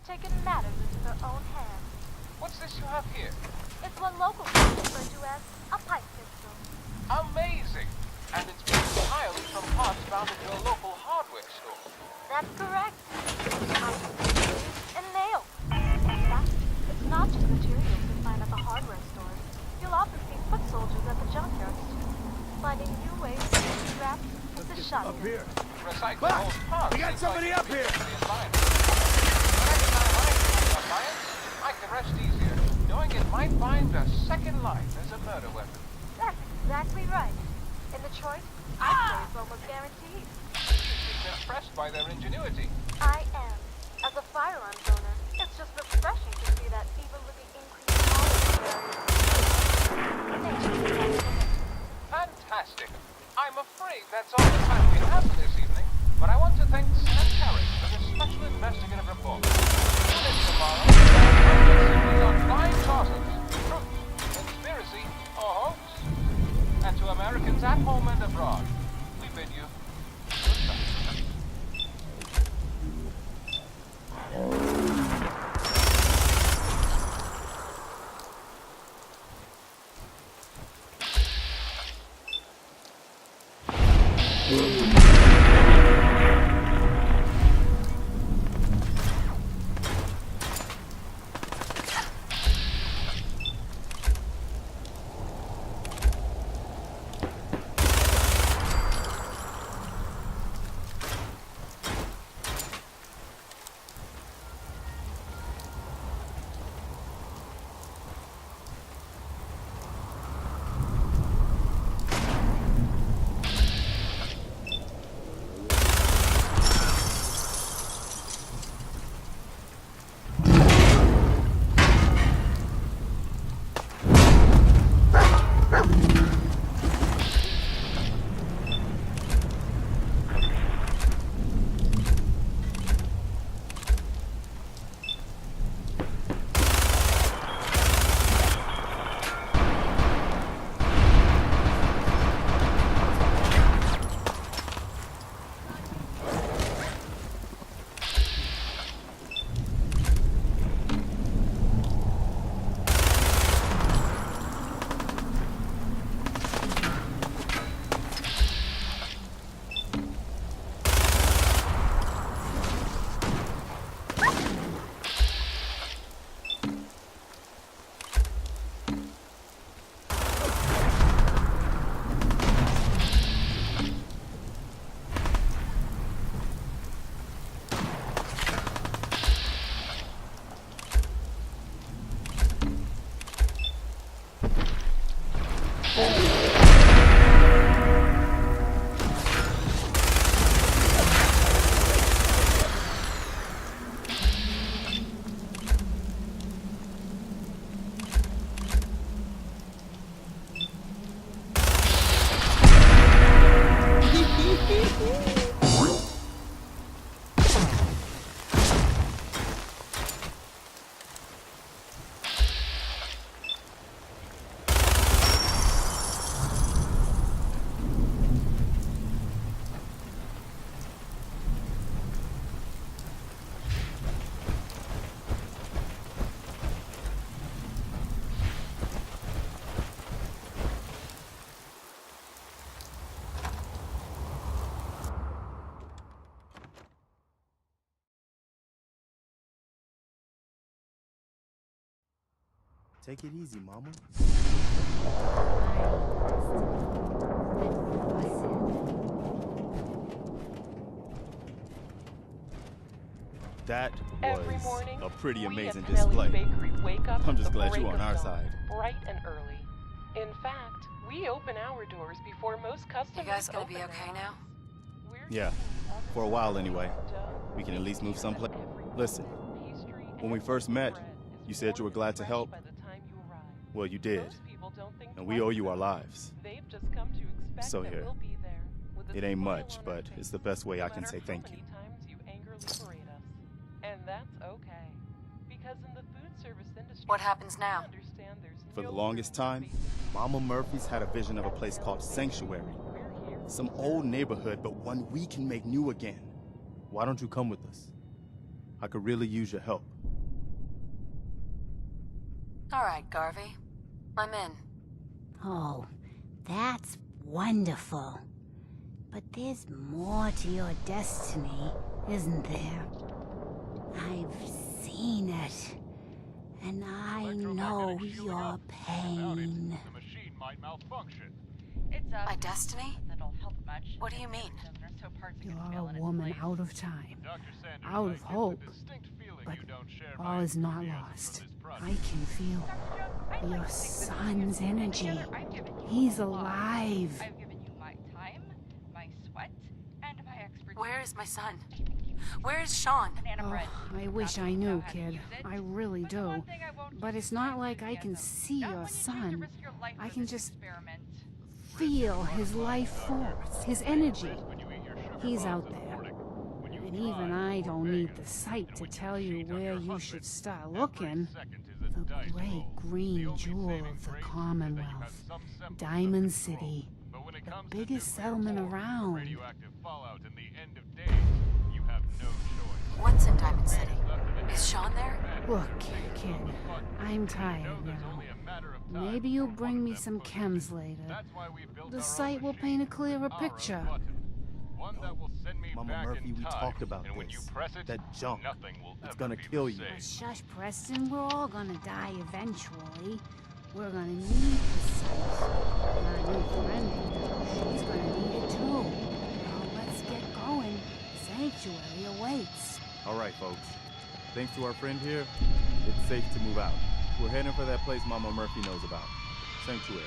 start taking matters into their own hands. What's this you have here? It's what local people refer to as a pipe pistol. Amazing! And it's made entirely from parts found at your local hardware store. That's correct. And nails. In fact, it's not just materials you find at the hardware stores. You'll often see foot soldiers at the junkyards too, finding new ways to use scraps as a shotgun. Up here. Recycle old parts. We got somebody up here! I can rest easier, knowing it might find a second life as a murder weapon. That's exactly right. In Detroit, I'd say it's almost guaranteed. She's impressed by their ingenuity. I am. As a firearms owner, it's just refreshing to see that even with the increased knowledge barriers. Fantastic. I'm afraid that's all the time we have for this evening, but I want to thank Sam Carrick for this special investigative report. Tune in tomorrow. On flying saucers, truth, conspiracy, or hoax. And to Americans at home and abroad, we bid you goodbye. Take it easy, mama. That was a pretty amazing display. I'm just glad you're on our side. Bright and early. In fact, we open our doors before most customers. You guys gonna be okay now? Yeah, for a while anyway. We can at least move someplace. Listen, when we first met, you said you were glad to help. Well, you did, and we owe you our lives. So here, it ain't much, but it's the best way I can say thank you. And that's okay, because in the food service industry, What happens now? For the longest time, Mama Murphy's had a vision of a place called Sanctuary. Some old neighborhood, but one we can make new again. Why don't you come with us? I could really use your help. All right, Garvey. I'm in. Oh, that's wonderful. But there's more to your destiny, isn't there? I've seen it. And I know your pain. The machine might malfunction. My destiny? What do you mean? You're a woman out of time, Dr. Sanders, out I of get hope. the distinct feeling But you don't share all my is not enthusiasm lost. for this project. I can feel your son's energy. He's alive. I've given you my time, my sweat, and my expertise. Where is my son? Where is Sean? Banana bread. Oh, I wish I knew, kid. I really do. But it's not like I can see your son. I can just feel his life force, his energy. He's out there. And even I don't need the sight to tell you where you should start looking. The great green jewel of the Commonwealth, Diamond City, the biggest settlement around. Radioactive fallout in the end of days. You have no choice. What's in Diamond City? Is Sean there? Look, kid, I'm tired now. Maybe you'll bring me some chems later. The site will paint a clearer picture. One that will send me Mama back Murphy, in we time. talked about And when this. you press it, That junk. nothing will It's ever gonna be kill the you. same. Shush, Preston, we're all gonna die eventually. We're gonna need the site. And our new friend, she's gonna need it too. Now let's get going. Sanctuary awaits. All right, folks. Thanks to our friend here, it's safe to move out. We're heading for that place Mama Murphy knows about. Sanctuary.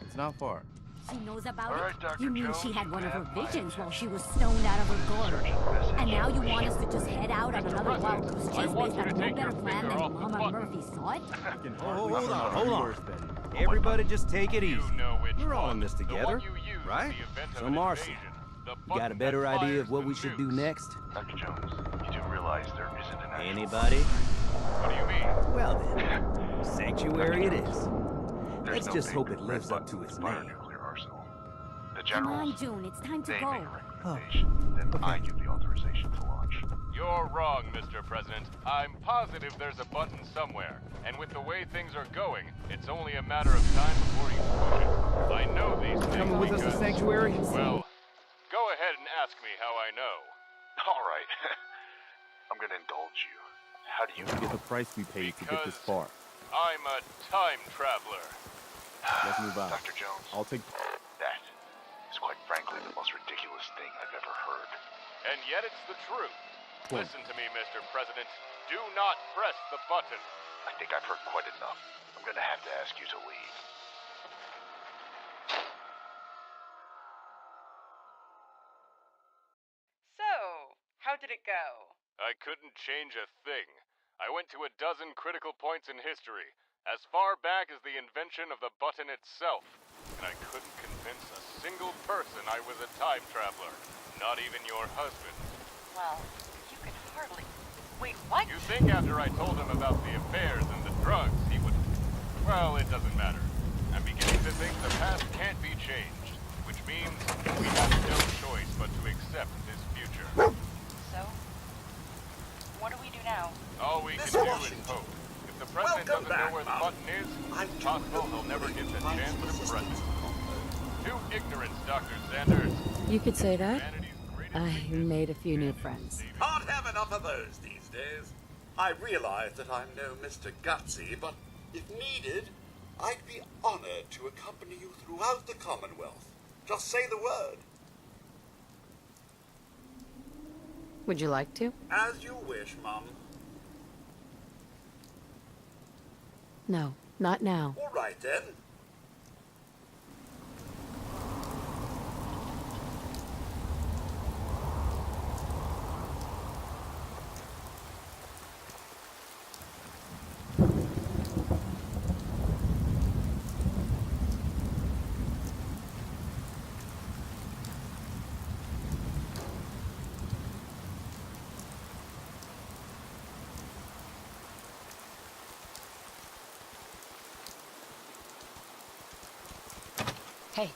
It's not far. She knows about All it? right, Dr. You mean Jones, she had one of her have my visions while she was stoned out of her gourd? And now you want us to just head out on another wild President, goose I chase want based you on to no take better your plan finger than off the Mama button. Murphy thought? I can Oh, hardly hold on, remember hold on. worse than Everybody just take it easy. You know which We're all one. in this The together, one you used in right? the event of So an Marcy, invasion. The you got a button better that idea fires of what the we should do nukes. next? Dr. Jones, you do realize there isn't an actual... Anybody? What do you mean? Well then, Sanctuary it is. There's Let's no just big hope it red lives up button to its for our name. nuclear arsenal. The Come on, generals, June, it's time to they go. make a recommendation, then I give the authorization to launch. You're wrong, Mr. President. I'm positive there's a button somewhere. And with the way things are going, it's only a matter of time before you push it. I know these things Coming with us to because... Sanctuary? Well, go ahead and ask me how I know. All right. I'm gonna indulge you. How do you Get know? the price we paid to get this far. I'm a time traveler. Let's move on. Dr. Jones, I'll take... that is quite frankly the most ridiculous thing I've ever heard. And yet it's the truth. Listen to me, Mr. President. Do not press the button. I think I've heard quite enough. I'm gonna have to ask you to leave. So, how did it go? I couldn't change a thing. I went to a dozen critical points in history, as far back as the invention of the button itself, and I couldn't convince a single person I was a time traveler, not even your husband. Well, you could hardly... Wait, what? You think after I told him about the affairs and the drugs, he would... Well, it doesn't matter. I'm beginning to think the past can't be changed, which means we have no choice but to accept this future. So, what do we do now? All we can do is hope. If the president doesn't know where the button is, it's possible he'll never get the chance to press it. To ignorance, Dr. Sanders. You could say that. Humanity's greatest I weakness made a few new is friends. saving Can't have enough of those these days. I realize that I'm no Mr. Gutsy, but if needed, I'd be honored to accompany you throughout the Commonwealth. Just say the word. Would you like to? As you wish, Mum. No, not now. All right, then. Hey,